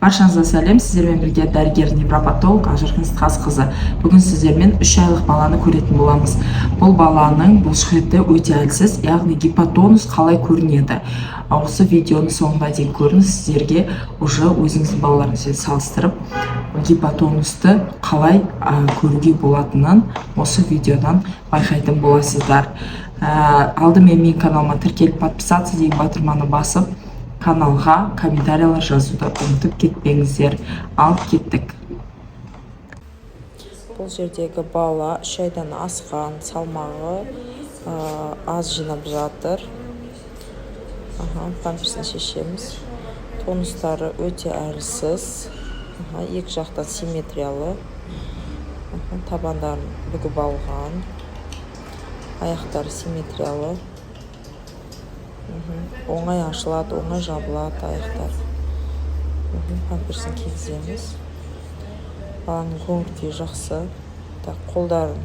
Баршаңызға сәлем, сіздермен бірге дәрігер невропатолог Ажаркын Сытқазықызы. Бүгін сіздермен 3 айлық баланы көретін боламыз. Бұл баланың бұлшықеті өте әлсіз, яғни гипотонус қалай көрінеді. Осы видеоны соңына дейін көріңіз, сіздерге уже өзіңіздің балаларыңызбен салыстырып, гипотонусты қалай көруге болатынын осы видеодан байқайтын боласыздар. Алдымен мен каналыма тіркеліп подписаться деген батырманы басып, каналға комментариялар жазуды ұмытып кетпеңіздер. Алып кеттік. Бұл жердегі бала 3 айдан асқан, салмағы аз жинап жатыр. Памперсін шешеміз. Тонустары өте әлсіз. Екі жақтан симметриялы. Табандарын бүгіп алған. Аяқтары симметриялы. Оңай ашылады, оңай жабылады аяқтар. Памперсін кигіземіз. Баланың көңіл-күйі жақсы. Қолдарын,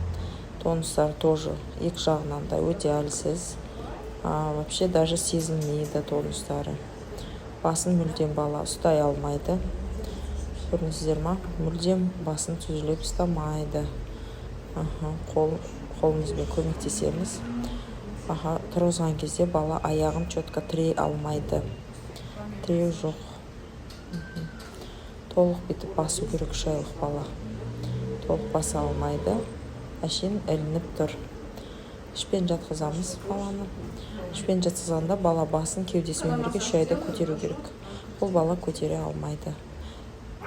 тонустары тоже екі жағынан да өте әлсіз. Вообще даже сезілмейді тонустары. Басын мүлдем бала ұстай алмайды. Көрдіңіздер ма? Мүлдем басын түзіліп ұстамайды. Қолымызбен көмектесеміз. Тұрғызған кезде бала аяғын четко тірей алмайды. Тіреу жоқ. Толық бітіп басу керек 3 айлық бала. Толық баса алмайды. Әшейін ілініп тұр. Ішпен жатқызамыз баланы. Ішпен жатқызғанда бала басын кеудесімен бірге 3 айда көтеру керек. Бұл бала көтере алмайды.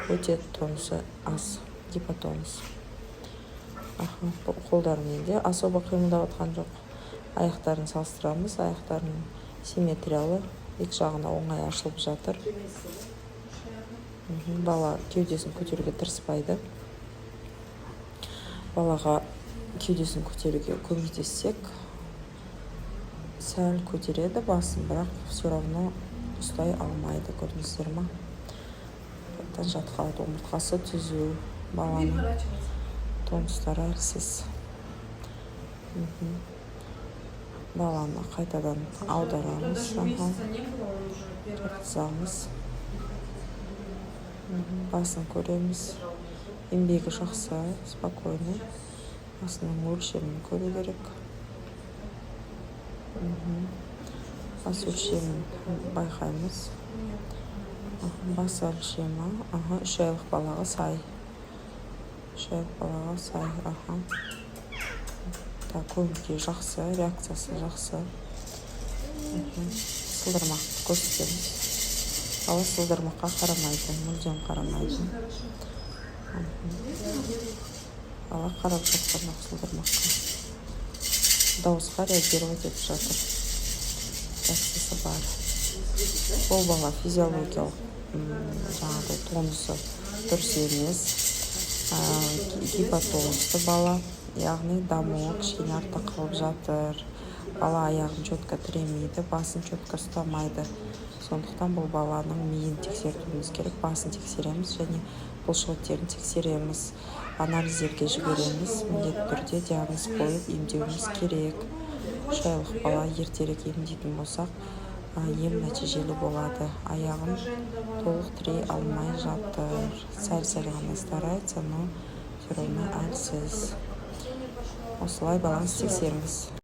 Өте тонусы аз. Гипотонус. Қолдарымен де особо қимылдап отқан жоқ. Аяқтарын салыстырамыз. Аяқтарын симметриялы. Екі жағына оңай ашылып жатыр. Бала кеудесін көтеруге тырыспайды. Балаға кеудесін көтеруге көмектессек, сәл көтереді басын, бірақ все равно ұстай алмайды. Көрдіңіздер ма? Жатқалды, омыртқасы түзу. Баланың тонустары әлсіз. Баланы қайтадан аударамыз, жатқызамыз. Басын көреміз. Еңбегі жақсы, спокойно. Басының өлшемін көру керек. Бас өлшемін байқаймыз. Бас өлшемі 3 айлық балаға сай. 3 айлық балаға сай. Көңіл-күйі жақсы, реакциясы жақсы. Сылдырмақты көрсетеміз. Бала сылдырмаққа қарамайды, мүлдем қарамайды. Бала қарап жатқан сылдырмаққа. Дауысқа реагировать етіп жатыр. Реакциясы бар. Бұл бала физиологиялық тонусы дұрыс емес. Гипотонусты бала, яғни дамуы кішкене артта қалып жатыр. Бала аяғын четко тіремейді, басын четко ұстамайды. Сондықтан бұл баланың миын тексертуіміз керек. Басын тексереміз және бұлшықеттерін тексереміз. Анализдерге жібереміз. Міндетті түрде диагноз қойып емдеуіміз керек. 3 айлық бала ертерек емдейтін болсақ, ем нәтижелі болады. Аяғын толық тірей алмай жатыр. Сәл-сәл ғана старается, но все равно әлсіз. Осылай баланы тексеріңіз.